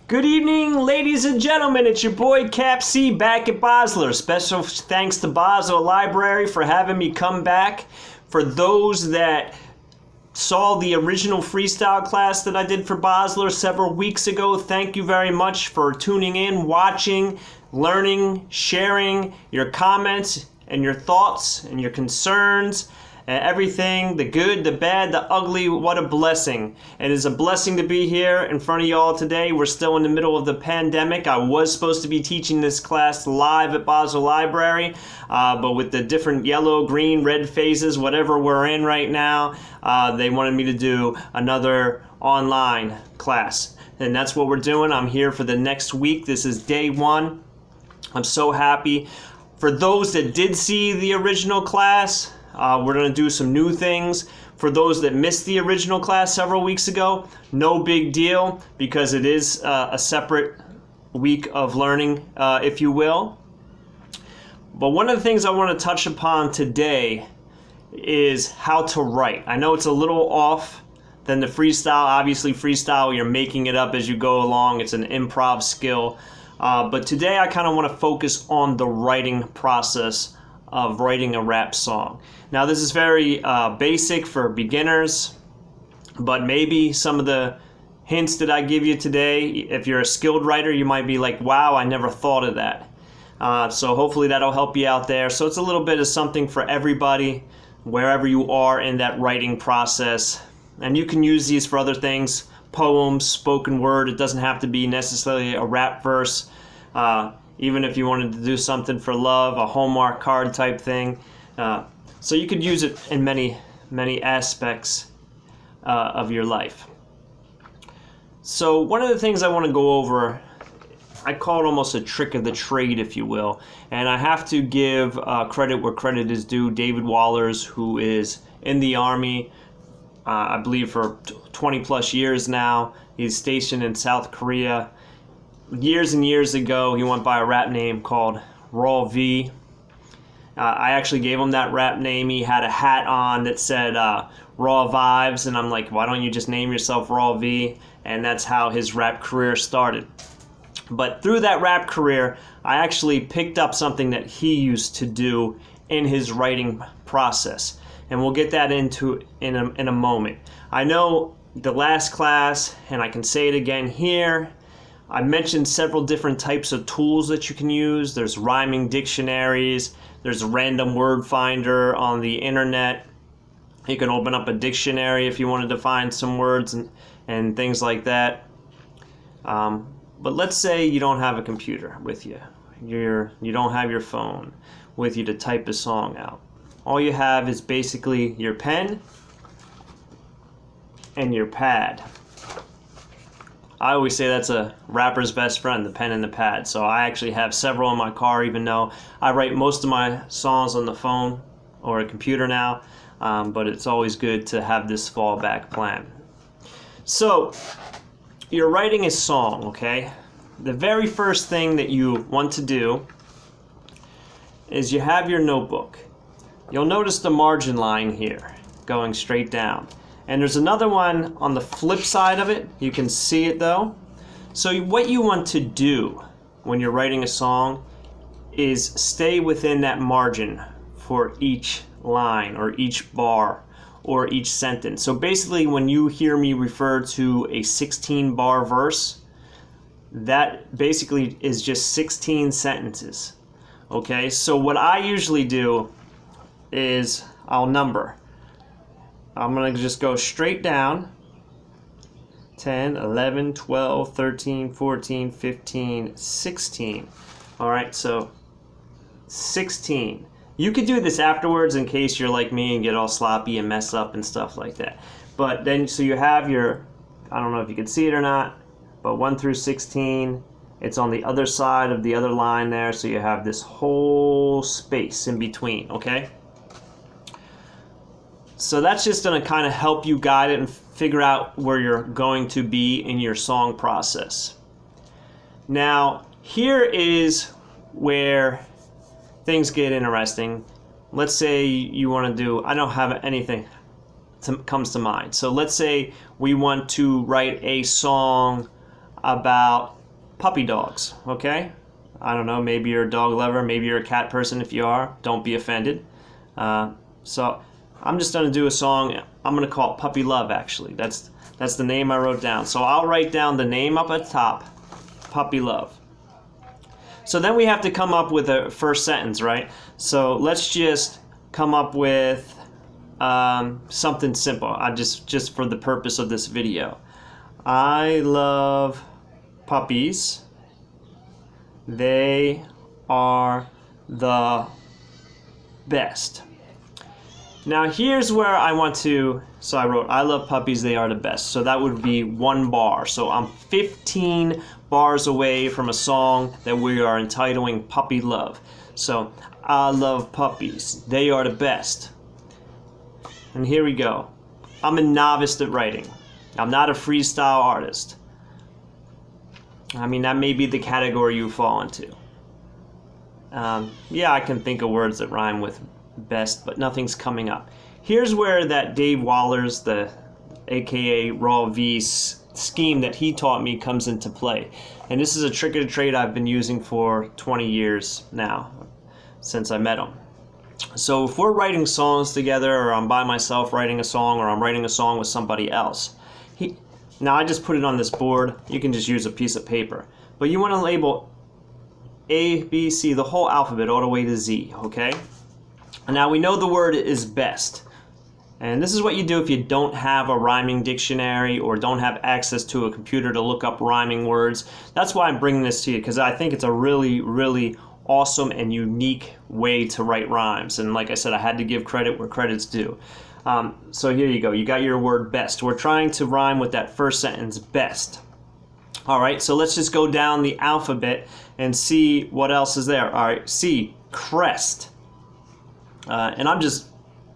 Good evening, ladies and gentlemen. It's your boy Cap C back at Bosler. Special thanks to Bosler Library for having me come back. For those that saw the original freestyle class that I did for Bosler several weeks ago, thank you very much for tuning in, watching, learning, sharing your comments and your thoughts and your concerns. Everything, the good, the bad, the ugly, what a blessing. It is a blessing to be here in front of y'all today. We're still in the middle of the pandemic. I was supposed to be teaching this class live at Bosler Library, but with the different yellow, green, red phases, whatever we're in right now, they wanted me to do another online class. And that's what we're doing. I'm here for the next week. This is day one. I'm so happy. For those that did see the original class, we're going to do some new things. For those that missed the original class several weeks ago, no big deal, because it is a separate week of learning, if you will. But one of the things I want to touch upon today is how to write. I know it's a little off than the freestyle. Obviously, freestyle, you're making it up as you go along. It's an improv skill. But today I kind of want to focus on the writing process of writing a rap song. Now this is very basic for beginners, but maybe some of the hints that I give you today, if you're a skilled writer, you might be like, wow, I never thought of that. So hopefully that'll help you out there. So it's a little bit of something for everybody, wherever you are in that writing process. And you can use these for other things, poems, spoken word. It doesn't have to be necessarily a rap verse. Even if you wanted to do something for love, a Hallmark card type thing. So you could use it in many aspects of your life. So one of the things I want to go over, I call it almost a trick of the trade, if you will. And I have to give credit where credit is due. David Wallers, who is in the Army, I believe for 20 plus years now. He's stationed in South Korea. Years and years ago, he went by a rap name called Raw V. I actually gave him that rap name. He had a hat on that said Raw Vibes, and I'm like, why don't you just name yourself Raw V? And that's how his rap career started. But through that rap career, I actually picked up something that he used to do in his writing process. And we'll get that into in a moment. I know the last class, and I can say it again here, I mentioned several different types of tools that you can use. There's rhyming dictionaries. There's a random word finder on the internet. You can open up a dictionary if you wanted to find some words and things like that. But let's say you don't have a computer with you. You don't have your phone with you to type a song out. All you have is basically your pen and your pad. I always say that's a rapper's best friend, the pen and the pad. So I actually have several in my car, even though I write most of my songs on the phone or a computer now. But it's always good to have this fallback plan. So you're writing a song, okay? The very first thing that you want to do is you have your notebook. You'll notice the margin line here going straight down. And there's another one on the flip side of it. You can see it though. So what you want to do when you're writing a song is stay within that margin for each line or each bar or each sentence. So basically when you hear me refer to a 16-bar verse, that basically is just 16 sentences. Okay, so what I usually do is I'll number. I'm going to just go straight down. 10, 11, 12, 13, 14, 15, 16. All right, so 16. You could do this afterwards in case you're like me and get all sloppy and mess up and stuff like that. But then, so you have your, I don't know if you can see it or not, but 1 through 16, it's on the other side of the other line there, so you have this whole space in between, okay? So that's just going to kind of help you guide it and figure out where you're going to be in your song process. Now, here is where things get interesting. Let's say you want to do, I don't have anything comes to mind. So let's say we want to write a song about puppy dogs, okay? I don't know, maybe you're a dog lover, maybe you're a cat person. If you are, don't be offended. So I'm just gonna do a song, I'm gonna call it Puppy Love, actually. That's the name I wrote down. So I'll write down the name up at the top, Puppy Love. So then we have to come up with a first sentence, right? So let's just come up with something simple. Just for the purpose of this video. I love puppies. They are the best. Now here's where I want to, so I wrote, I love puppies, they are the best. So that would be 1 bar. So I'm 15 bars away from a song that we are entitling Puppy Love. So, I love puppies, they are the best. And here we go. I'm a novice at writing. I'm not a freestyle artist. I mean, that may be the category you fall into. Yeah, I can think of words that rhyme with best, but nothing's coming up. Here's where that Dave Waller's, the aka Raw V's scheme that he taught me comes into play. And this is a trick of the trade I've been using for 20 years now, since I met him. So if we're writing songs together, or I'm by myself writing a song, or I'm writing a song with somebody else, now I just put it on this board, you can just use a piece of paper, but you want to label A, B, C, the whole alphabet all the way to Z, okay? And now we know the word is best. And this is what you do if you don't have a rhyming dictionary or don't have access to a computer to look up rhyming words. That's why I'm bringing this to you, because I think it's a really, really awesome and unique way to write rhymes. And like I said, I had to give credit where credit's due. So here you go. You got your word best. We're trying to rhyme with that first sentence, best. All right, so let's just go down the alphabet and see what else is there. All right, C, crest. And I'm just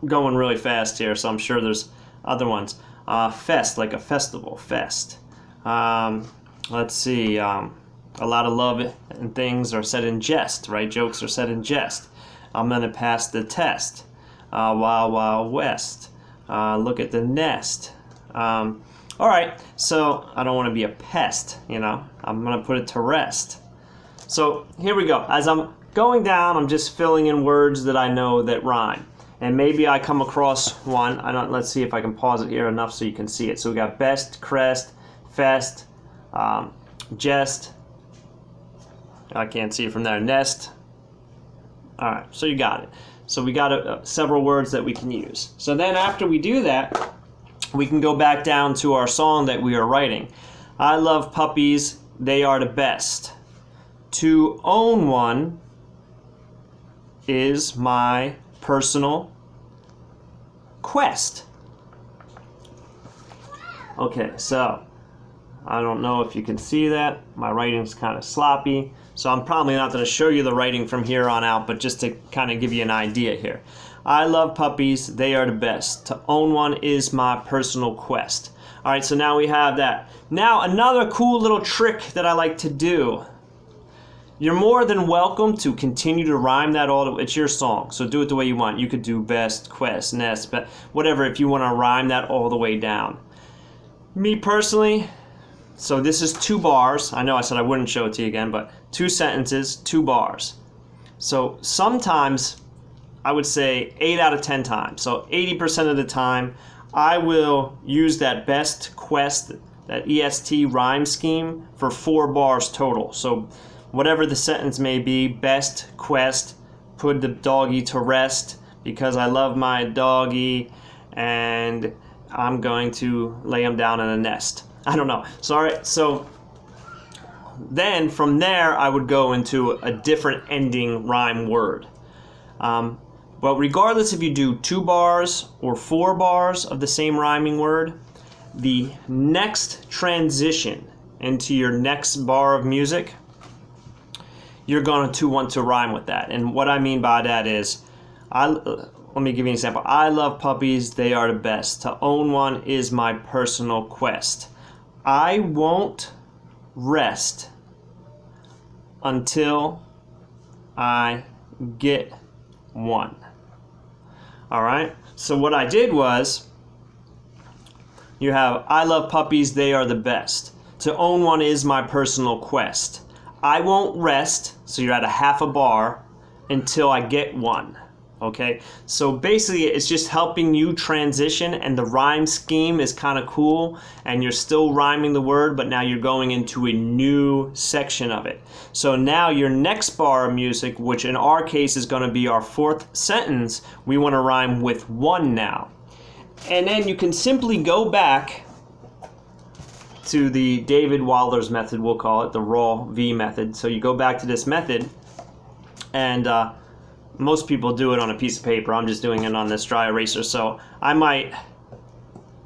going really fast here, so I'm sure there's other ones. Fest, like a festival, fest. Let's see, a lot of love and things are said in jest, right? Jokes are said in jest. I'm gonna pass the test. Wild Wild West. Look at the nest. All right, so I don't want to be a pest, you know. I'm gonna put it to rest. So here we go. As I'm going down, I'm just filling in words that I know that rhyme. And maybe I come across one. Let's see if I can pause it here enough so you can see it. So we got best, crest, fest, jest. I can't see it from there. Nest. All right, so you got it. So we got several words that we can use. So then after we do that, we can go back down to our song that we are writing. I love puppies, they are the best. To own one is my personal quest. Okay, so I don't know if you can see that. My writing's kind of sloppy, so I'm probably not going to show you the writing from here on out, but just to kind of give you an idea here. I love puppies, they are the best. To own one is my personal quest. All right, so now we have that. Now another cool little trick that I like to do. You're more than welcome to continue to rhyme that all. It's your song, so do it the way you want. You could do best, quest, nest, but whatever if you want to rhyme that all the way down. Me personally, so this is 2 bars. I know I said I wouldn't show it to you again, but 2 sentences, 2 bars. So sometimes, I would say 8 out of 10 times, so 80% of the time, I will use that best, quest, that EST rhyme scheme for 4 bars total. So whatever the sentence may be, best, quest, put the doggy to rest because I love my doggy and I'm going to lay him down in a nest. I don't know. Sorry. So then from there, I would go into a different ending rhyme word. But regardless if you do 2 bars or 4 bars of the same rhyming word, the next transition into your next bar of music, you're going to want to rhyme with that. And what I mean by that is, let me give you an example. I love puppies, they are the best. To own one is my personal quest. I won't rest until I get one. All right? So what I did was, you have, I love puppies, they are the best. To own one is my personal quest. I won't rest, so you're at a half a bar, until I get one. Okay, so basically it's just helping you transition, and the rhyme scheme is kind of cool, and you're still rhyming the word, but now you're going into a new section of it. So now your next bar of music, which in our case is going to be our fourth sentence, we want to rhyme with one now. And then you can simply go back to the David Wilder's method, we'll call it, the raw V method. So you go back to this method, and most people do it on a piece of paper. I'm just doing it on this dry eraser. So I might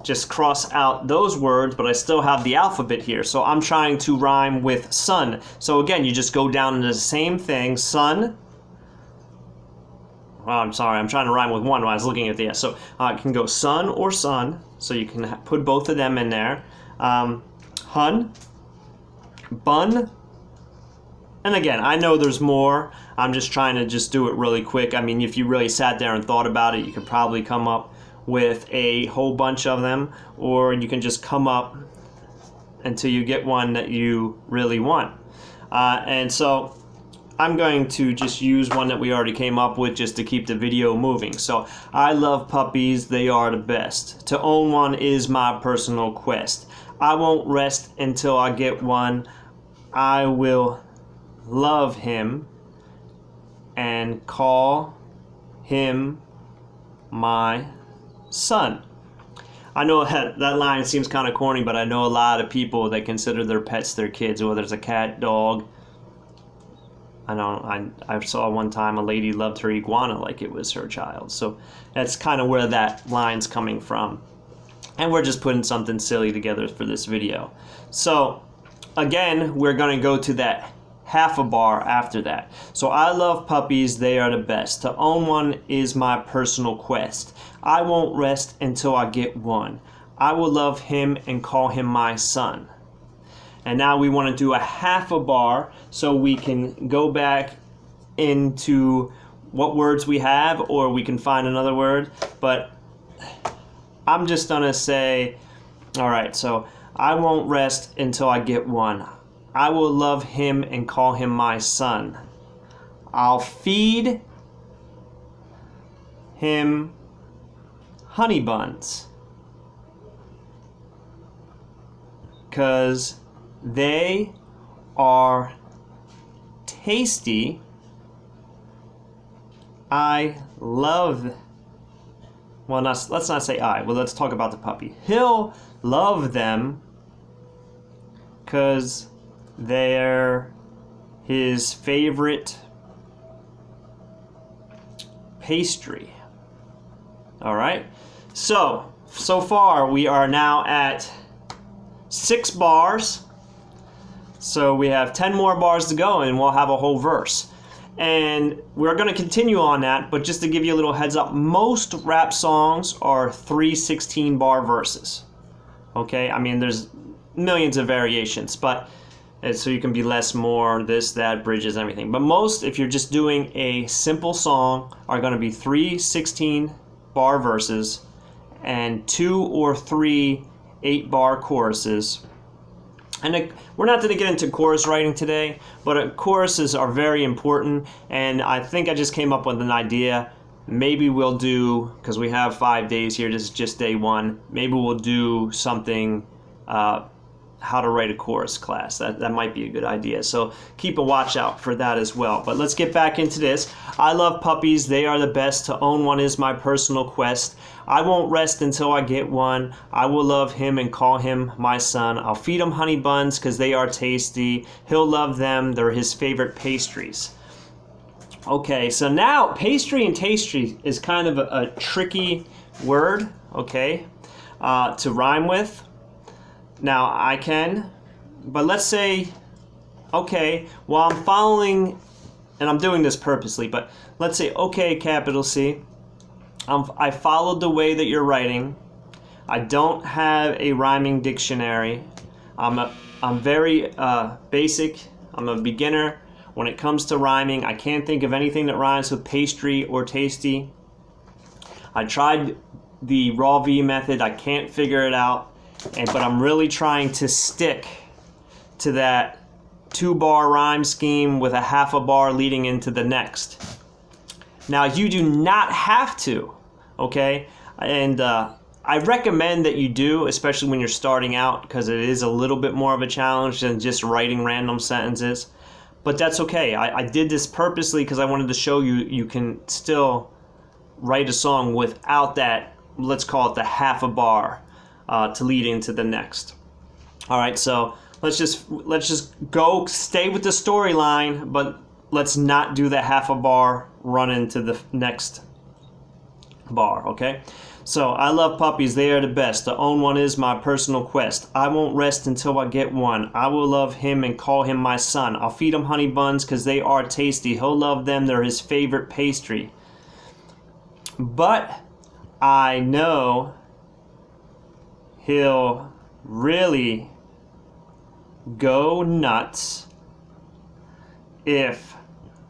just cross out those words, but I still have the alphabet here. So I'm trying to rhyme with sun. So again, you just go down to the same thing, sun. Well, I'm sorry, I'm trying to rhyme with one when I was looking at the S. So I can go sun or sun. So you can put both of them in there. Hun, bun. And again, I know there's more. I'm just trying to just do it really quick. I mean, if you really sat there and thought about it, you could probably come up with a whole bunch of them, or you can just come up until you get one that you really want. And so I'm going to just use one that we already came up with just to keep the video moving. So I love puppies, they are the best. To own one is my personal quest. I won't rest until I get one. I will love him and call him my son. I know that line seems kind of corny, but I know a lot of people that consider their pets their kids, whether it's a cat, dog. I saw one time a lady loved her iguana like it was her child. So that's kind of where that line's coming from. And we're just putting something silly together for this video. So again, we're going to go to that half a bar after that. So I love puppies, they are the best. To own one is my personal quest. I won't rest until I get one. I will love him and call him my son. And now we want to do a half a bar so we can go back into what words we have, or we can find another word. But I'm just gonna say, all right, so I won't rest until I get one. I will love him and call him my son. I'll feed him honey buns, 'cause they are tasty. I love, well, let's not say I. Well, let's talk about the puppy. He'll love them because they're his favorite pastry. All right. So far we are now at 6 bars. So we have 10 more bars to go and we'll have a whole verse. And we're going to continue on that, but just to give you a little heads up, most rap songs are 3 16-bar verses. Okay? I mean, there's millions of variations, but so you can be less, more, this, that, bridges, everything. But most, if you're just doing a simple song, are going to be 3 16-bar verses and 2 or 3 8-bar choruses. And we're not going to get into chorus writing today, but choruses are very important, and I think I just came up with an idea. Maybe we'll do, because we have 5 days here, this is just day 1, maybe we'll do something, how to write a chorus class. That might be a good idea. So keep a watch out for that as well. But let's get back into this. I love puppies. They are the best. To own one is my personal quest. I won't rest until I get one. I will love him and call him my son. I'll feed him honey buns because they are tasty. He'll love them. They're his favorite pastries. Okay, so now pastry and tasty is kind of a tricky word, okay, to rhyme with. Now I can, but let's say, okay, well, I'm following, and I'm doing this purposely, but let's say, okay, capital C. I followed the way that you're writing. I don't have a rhyming dictionary. I'm very basic. I'm a beginner when it comes to rhyming. I can't think of anything that rhymes with pastry or tasty. I tried the raw V method. I can't figure it out. But I'm really trying to stick to that 2-bar rhyme scheme with a half a bar leading into the next. Now, you do not have to, okay? And I recommend that you do, especially when you're starting out, because it is a little bit more of a challenge than just writing random sentences. But that's okay. I did this purposely because I wanted to show you you can still write a song without that, let's call it the half a bar to lead into the next. All right, so let's just go stay with the storyline, but let's not do the half a bar run into the next bar, okay? So, I love puppies, they are the best. To own one is my personal quest. I won't rest until I get one. I will love him and call him my son. I'll feed him honey buns because they are tasty. He'll love them, they're his favorite pastry. But I know he'll really go nuts if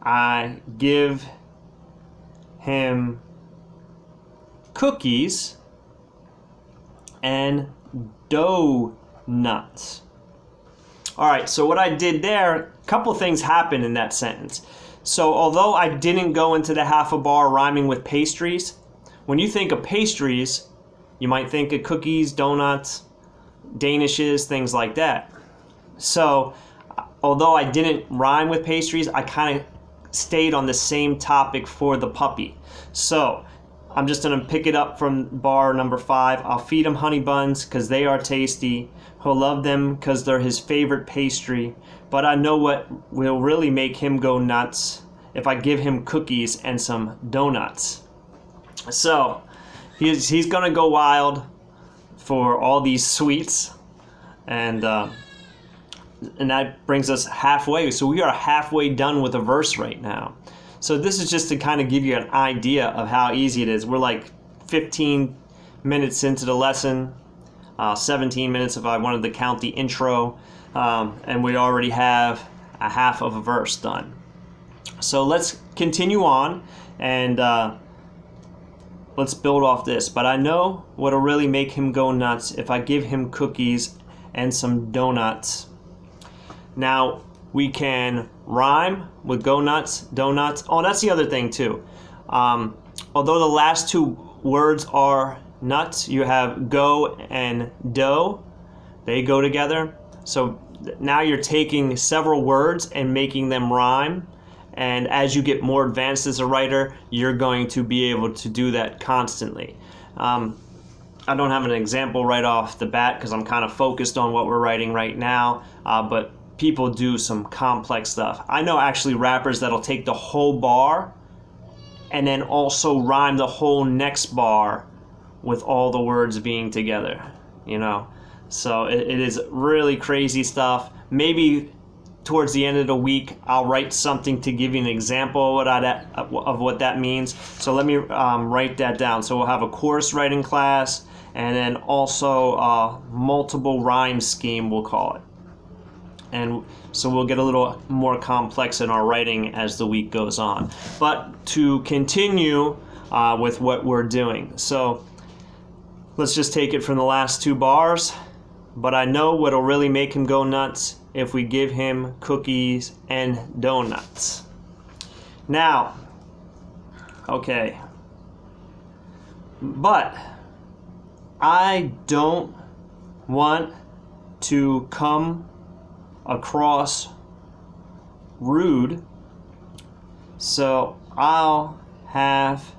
I give him cookies and donuts. All right, so what I did there, a couple things happened in that sentence. So although I didn't go into the half a bar rhyming with pastries, when you think of pastries, you might think of cookies, donuts, danishes, things like that. So although I didn't rhyme with pastries, I kind of stayed on the same topic for the puppy. So I'm just going to pick it up from bar number 5. I'll feed him honey buns because they are tasty. He'll love them because they're his favorite pastry. But I know what will really make him go nuts if I give him cookies and some donuts. So he's going to go wild for all these sweets. And that brings us halfway. So we are halfway done with the verse right now. So this is just to kind of give you an idea of how easy it is. We're like 15 minutes into the lesson, 17 minutes if I wanted to count the intro, and we already have a half of a verse done. So let's continue on and let's build off this. But I know what'll really make him go nuts if I give him cookies and some donuts. Now, we can rhyme with go nuts, donuts. Oh, that's the other thing too. Although the last two words are nuts, you have go and dough. They go together. So now you're taking several words and making them rhyme. And as you get more advanced as a writer, you're going to be able to do that constantly. I don't have an example right off the bat because I'm kind of focused on what we're writing right now, but people do some complex stuff. I know actually rappers that'll take the whole bar and then also rhyme the whole next bar with all the words being together, you know. So it is really crazy stuff. Maybe towards the end of the week, I'll write something to give you an example of what that means. So let me write that down. So we'll have a course writing class and then also a multiple rhyme scheme, we'll call it. And so we'll get a little more complex in our writing as the week goes on. But to continue with what we're doing. So let's just take it from the last two bars. But I know what'll really make him go nuts if we give him cookies and donuts. Now, okay. But I don't want to come across rude, so I'll have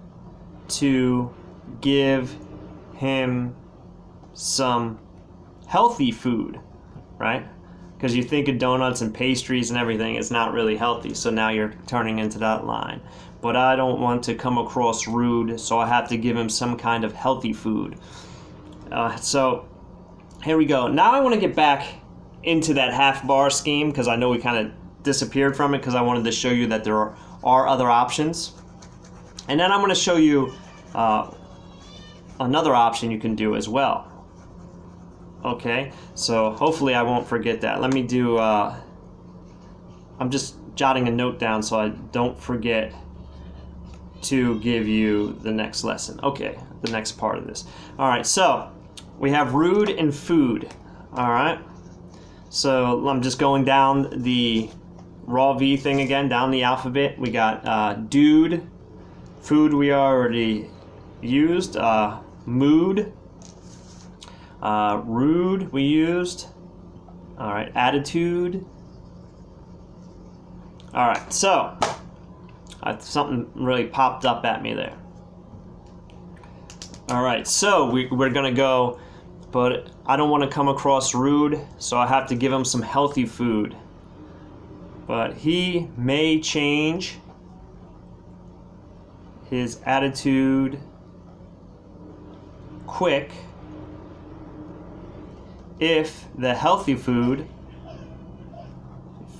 to give him some healthy food, right? Because you think of donuts and pastries and everything, it's not really healthy, so now you're turning into that line. But I don't want to come across rude, so I have to give him some kind of healthy food. So here we go. Now I want to get back into that half bar scheme because I know we kind of disappeared from it because I wanted to show you that there are other options. And then I'm going to show you another option you can do as well. Okay, so hopefully I won't forget that. Let me do, I'm just jotting a note down so I don't forget to give you the next lesson. Okay, the next part of this. All right, so we have rude and food. All right, So I'm just going down the raw V thing again, down the alphabet. We got dude, food we already used, mood, rude we used. All right, attitude. All right, so something really popped up at me there. All right, so we're gonna go, but I don't want to come across rude, so I have to give him some healthy food. But he may change his attitude quick if the healthy food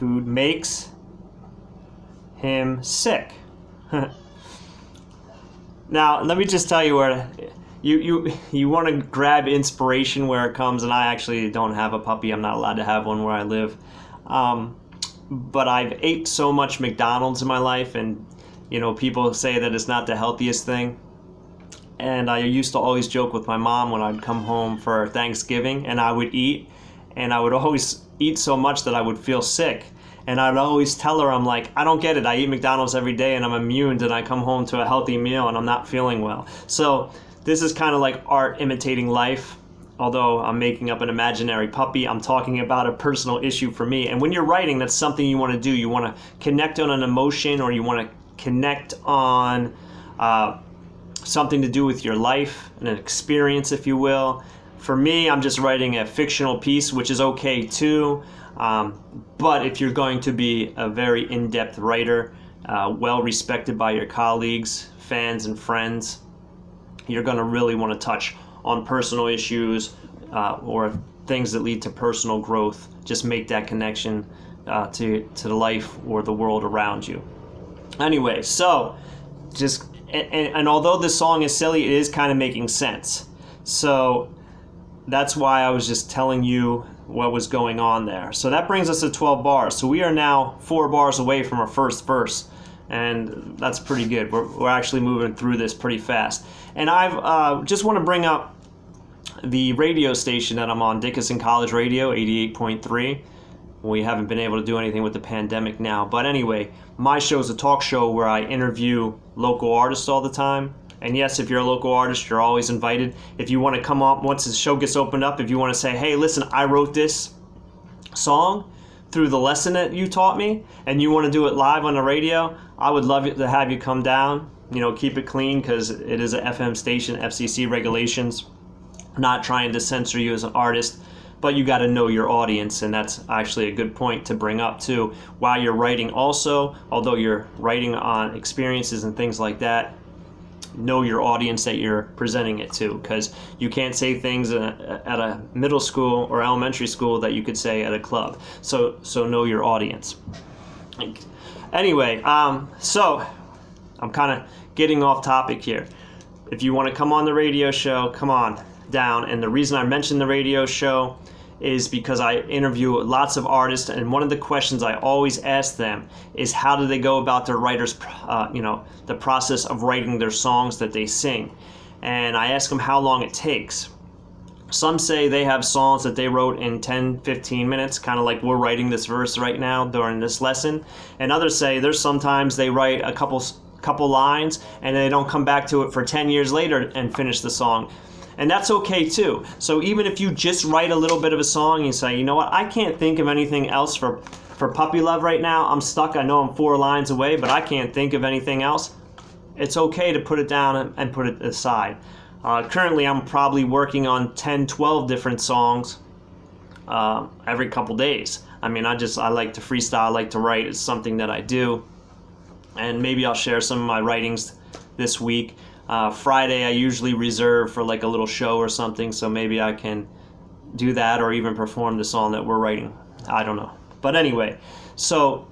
makes him sick. Now, let me just tell you where you want to grab inspiration where it comes, and I actually don't have a puppy. I'm not allowed to have one where I live. But I've ate so much McDonald's in my life, and people say that it's not the healthiest thing. And I used to always joke with my mom when I'd come home for Thanksgiving, and I would eat, and I would always eat so much that I would feel sick. And I'd always tell her, I'm like, I don't get it. I eat McDonald's every day, and I'm immune, and I come home to a healthy meal, and I'm not feeling well. So this is kind of like art imitating life. Although I'm making up an imaginary puppy, I'm talking about a personal issue for me. And when you're writing, that's something you want to do. You want to connect on an emotion, or you want to connect on something to do with your life, an experience, if you will. For me, I'm just writing a fictional piece, which is okay too. But if you're going to be a very in-depth writer, well respected by your colleagues, fans, and friends, you're going to really want to touch on personal issues or things that lead to personal growth. Just make that connection to the life or the world around you. Anyway, so just and although this song is silly, it is kind of making sense. So that's why I was just telling you what was going on there. So that brings us to 12 bars. So we are now 4 bars away from our first verse, and that's pretty good. We're actually moving through this pretty fast. And I've just want to bring up the radio station that I'm on, Dickinson College Radio, 88.3. We haven't been able to do anything with the pandemic now. But anyway, my show is a talk show where I interview local artists all the time. And yes, if you're a local artist, you're always invited. If you want to come up, once the show gets opened up, if you want to say, hey, listen, I wrote this song through the lesson that you taught me, and you want to do it live on the radio, I would love to have you come down. Keep it clean, because it is an FM station, FCC regulations. Not trying to censor you as an artist, but you got to know your audience, and that's actually a good point to bring up too. While you're writing also, although you're writing on experiences and things like that, know your audience that you're presenting it to, because you can't say things at a middle school or elementary school that you could say at a club. So know your audience. Anyway, so I'm kind of getting off topic here. If you want to come on the radio show, come on down. And the reason I mentioned the radio show is because I interview lots of artists, and one of the questions I always ask them is how do they go about their writers, the process of writing their songs that they sing. And I ask them how long it takes. Some say they have songs that they wrote in 10, 15 minutes, kind of like we're writing this verse right now during this lesson. And others say there's sometimes they write a couple lines and they don't come back to it for 10 years later and finish the song. And that's okay too. So even if you just write a little bit of a song and you say, you know what, I can't think of anything else for Puppy Love right now. I'm stuck. I know I'm 4 lines away, but I can't think of anything else. It's okay to put it down and put it aside. Currently, I'm probably working on 10, 12 different songs every couple days. I mean, I like to freestyle, I like to write. It's something that I do. And maybe I'll share some of my writings this week. Friday I usually reserve for like a little show or something, so maybe I can do that or even perform the song that we're writing. I don't know. But anyway, so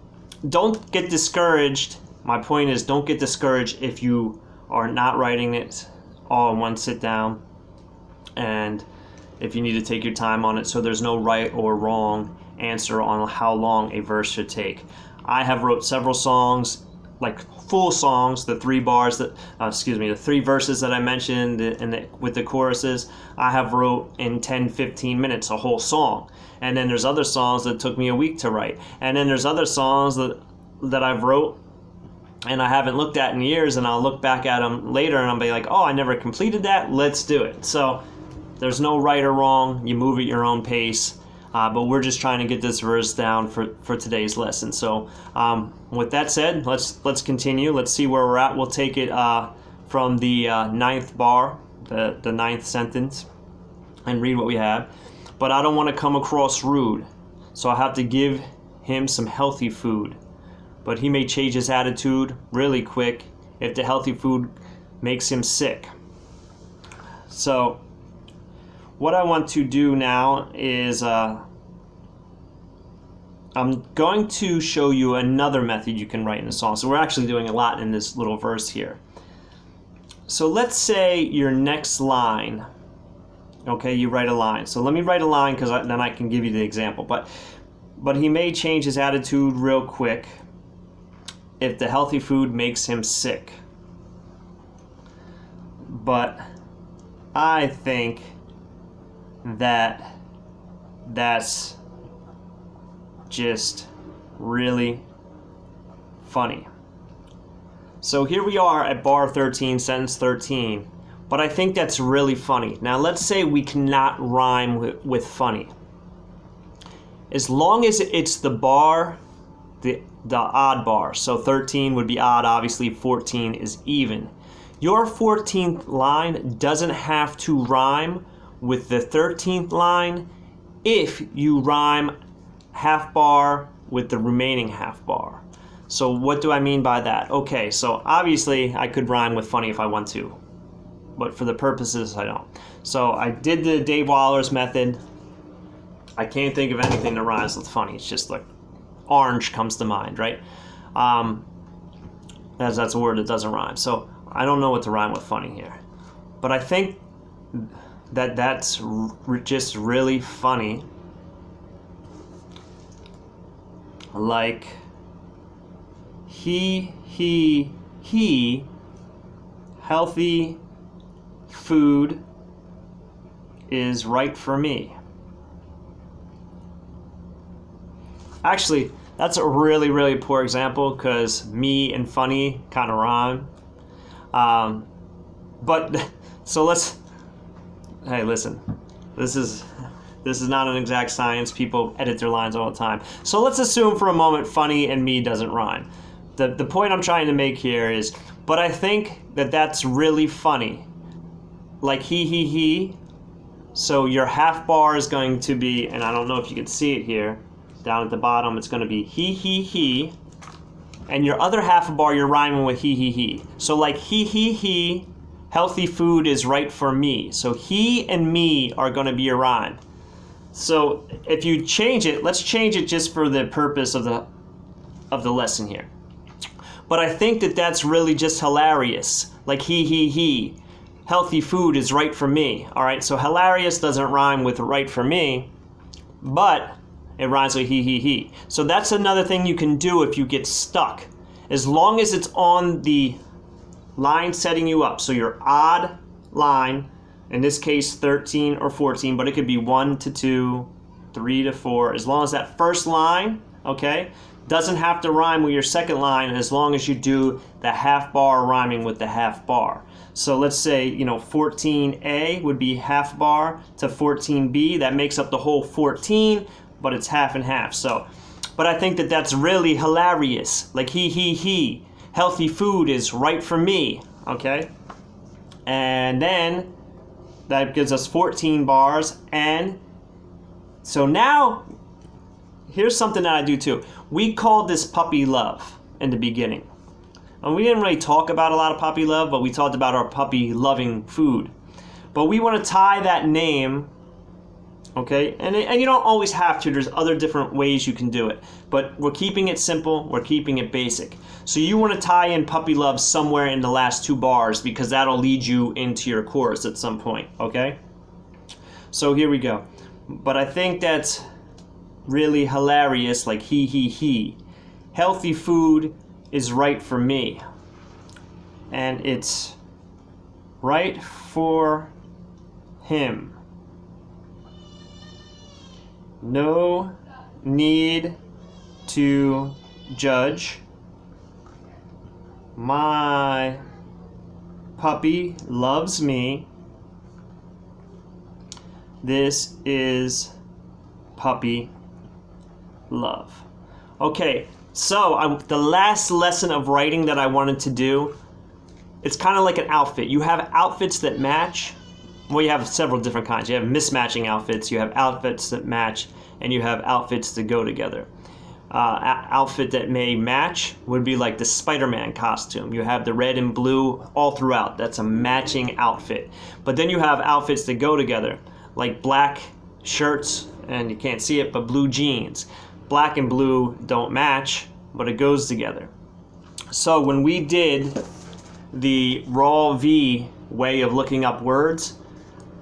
don't get discouraged. My point is, don't get discouraged if you are not writing it all in one sit down, and if you need to take your time on it, so there's no right or wrong answer on how long a verse should take. I have wrote several songs like full songs, the 3 bars that, the 3 verses that I mentioned with the choruses, I have wrote in 10-15 minutes a whole song. And then there's other songs that took me a week to write. And then there's other songs that I've wrote and I haven't looked at in years, and I'll look back at them later and I'll be like, oh, I never completed that, let's do it. So there's no right or wrong, you move at your own pace. But we're just trying to get this verse down for today's lesson. So with that said, let's continue. Let's see where we're at. We'll take it from the 9th bar, the 9th sentence, and read what we have. But I don't want to come across rude, so I have to give him some healthy food. But he may change his attitude really quick if the healthy food makes him sick. So what I want to do now is I'm going to show you another method you can write in a song. So we're actually doing a lot in this little verse here. So let's say your next line, okay, you write a line. So let me write a line because then I can give you the example. But he may change his attitude real quick if the healthy food makes him sick. But I think that's just really funny. So here we are at bar 13, sentence 13, but I think that's really funny. Now let's say we cannot rhyme with funny. As long as it's the bar, the odd bar, so 13 would be odd, obviously 14 is even. Your 14th line doesn't have to rhyme with the 13th line if you rhyme half bar with the remaining half bar. So what do I mean by that? Okay, so obviously I could rhyme with funny if I want to, but for the purposes I don't. So I did the Dave Waller's method. I can't think of anything that rhymes with funny. It's just like orange comes to mind, right? That's a word that doesn't rhyme. So I don't know what to rhyme with funny here. But I think that's just really funny. Like he, healthy food is right for me. Actually, that's a really, really poor example because me and funny kind of rhyme. But so hey, listen, this is not an exact science. People edit their lines all the time. So let's assume for a moment funny and me doesn't rhyme. The point I'm trying to make here is, but I think that's really funny. Like he. So your half bar is going to be, and I don't know if you can see it here, down at the bottom, it's going to be he. And your other half bar, you're rhyming with he. So like he, healthy food is right for me. So he and me are going to be your rhyme. So if you change it, let's change it just for the purpose of the lesson here. But I think that's really just hilarious. Like he, healthy food is right for me. All right, so hilarious doesn't rhyme with right for me, but it rhymes with he. So that's another thing you can do if you get stuck. As long as it's on the line setting you up. So your odd line, in this case 13 or 14, but it could be 1 to 2, 3 to 4. As long as that first line, okay, doesn't have to rhyme with your second line, as long as you do the half bar rhyming with the half bar. So let's say, 14A would be half bar to 14B. That makes up the whole 14, but it's half and half. So, but I think that's really hilarious. Like he, healthy food is right for me, okay? And then that gives us 14 bars. And so now, here's something that I do too. We called this puppy love in the beginning. And we didn't really talk about a lot of puppy love, but we talked about our puppy loving food. But we want to tie that name, okay? And you don't always have to. There's other different ways you can do it. But we're keeping it simple. We're keeping it basic. So you want to tie in puppy love somewhere in the last 2 bars because that'll lead you into your chorus at some point, okay? So here we go. But I think that's really hilarious, like he. Healthy food is right for me. And it's right for him. No need to judge. My puppy loves me. This is puppy love. Okay, so the last lesson of writing that I wanted to do, it's kind of like an outfit. You have outfits that match. Well, you have several different kinds. You have mismatching outfits, you have outfits that match, and you have outfits that go together. Outfit that may match would be like the Spider-Man costume. You have the red and blue all throughout. That's a matching outfit. But then you have outfits that go together, like black shirts, and you can't see it, but blue jeans. Black and blue don't match, but it goes together. So when we did the raw V way of looking up words,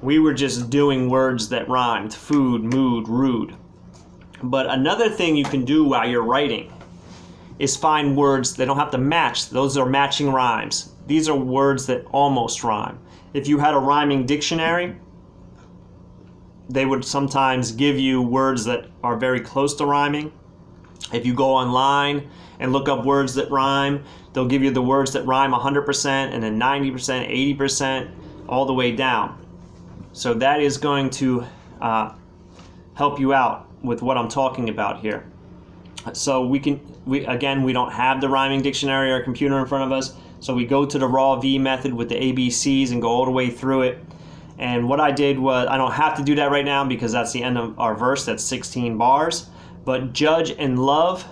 we were just doing words that rhymed: food, mood, rude. But another thing you can do while you're writing is find words that don't have to match. Those are matching rhymes. These are words that almost rhyme. If you had a rhyming dictionary, they would sometimes give you words that are very close to rhyming. If you go online and look up words that rhyme, they'll give you the words that rhyme 100% and then 90%, 80%, all the way down. So that is going to help you out with what I'm talking about here. So we don't have the rhyming dictionary or computer in front of us, so we go to the raw V method with the ABCs and go all the way through it. And what I did was, I don't have to do that right now because that's the end of our verse. That's 16 bars. But judge and love,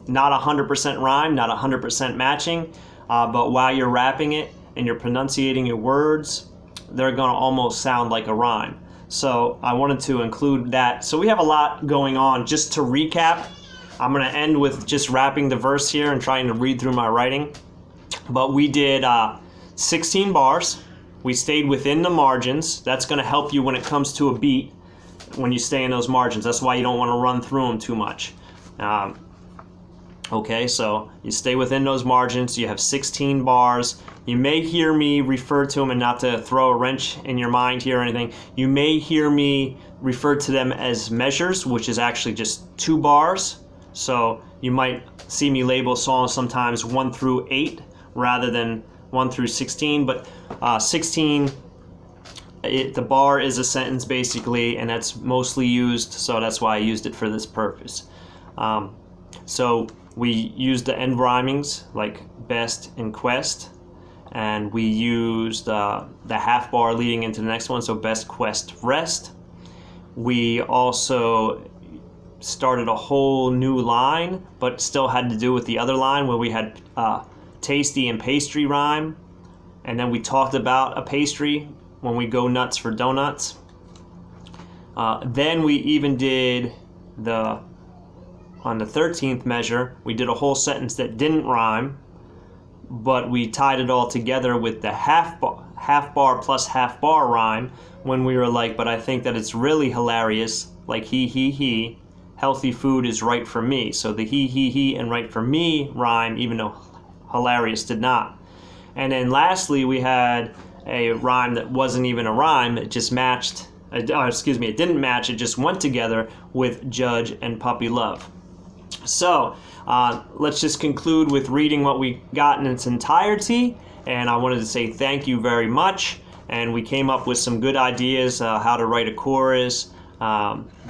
not 100% rhyme, not 100% matching, but while you're rapping it and you're pronunciating your words, they're going to almost sound like a rhyme. So I wanted to include that. So we have a lot going on. Just to recap, I'm going to end with just rapping the verse here and trying to read through my writing. But we did 16 bars. We stayed within the margins. That's going to help you when it comes to a beat, when you stay in those margins. That's why you don't want to run through them too much. Okay, so you stay within those margins. You have 16 bars. You may hear me refer to them, and not to throw a wrench in your mind here or anything, you may hear me refer to them as measures, which is actually just 2 bars. So you might see me label songs sometimes 1 through 8 rather than 1 through 16, but 16, the bar is a sentence basically, and that's mostly used, so that's why I used it for this purpose. So we used the end rhymings like best and quest, and we used the half bar leading into the next one, so best, quest, rest. We also started a whole new line, but still had to do with the other line where we had tasty and pastry rhyme, and then we talked about a pastry when we go nuts for donuts. Then we even did on the 13th measure, we did a whole sentence that didn't rhyme, but we tied it all together with the half bar plus half bar rhyme when we were like, but I think that it's really hilarious, like he, healthy food is right for me. So the he and right for me rhyme, even though hilarious did not. And then lastly, we had a rhyme that wasn't even a rhyme, it just matched, it didn't match, it just went together with judge and puppy love. So let's just conclude with reading what we got in its entirety, and I wanted to say thank you very much. And we came up with some good ideas how to write a chorus,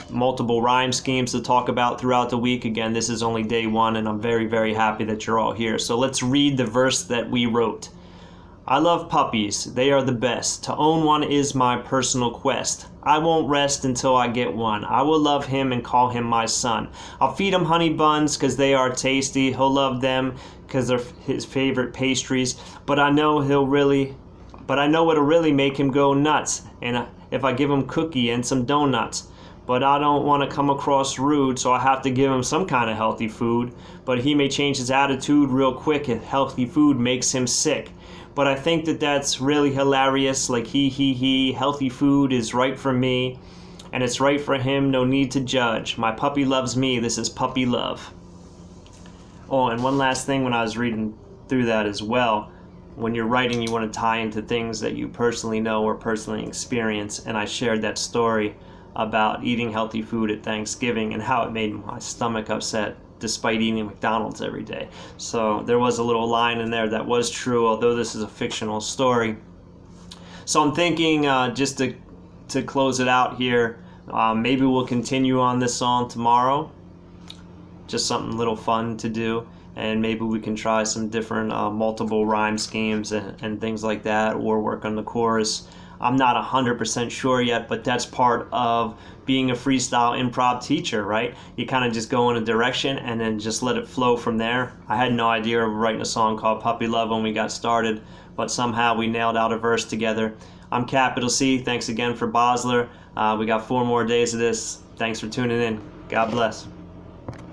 multiple rhyme schemes to talk about throughout the week. Again, this is only day 1, and I'm very, very happy that you're all here. So let's read the verse that we wrote. I love puppies, they are the best. To own one is my personal quest. I won't rest until I get one. I will love him and call him my son. I'll feed him honey buns cause they are tasty. He'll love them cause they're his favorite pastries. But I know it'll really make him go nuts. And if I give him cookie and some donuts. But I don't want to come across rude, so I have to give him some kind of healthy food. But he may change his attitude real quick if healthy food makes him sick. But I think that that's really hilarious, like he, healthy food is right for me, and it's right for him, no need to judge. My puppy loves me, this is puppy love. Oh, and one last thing when I was reading through that as well, when you're writing, you want to tie into things that you personally know or personally experience. And I shared that story about eating healthy food at Thanksgiving and how it made my stomach upset despite eating McDonald's every day. So there was a little line in there that was true, although this is a fictional story. So I'm thinking, just to close it out here, maybe we'll continue on this song tomorrow. Just something little fun to do, and maybe we can try some different multiple rhyme schemes and things like that, or work on the chorus. I'm not 100% sure yet, but that's part of being a freestyle improv teacher, right? You kind of just go in a direction and then just let it flow from there. I had no idea of writing a song called Puppy Love when we got started, but somehow we nailed out a verse together. I'm Capital C. Thanks again for Bosler. We got 4 more days of this. Thanks for tuning in. God bless.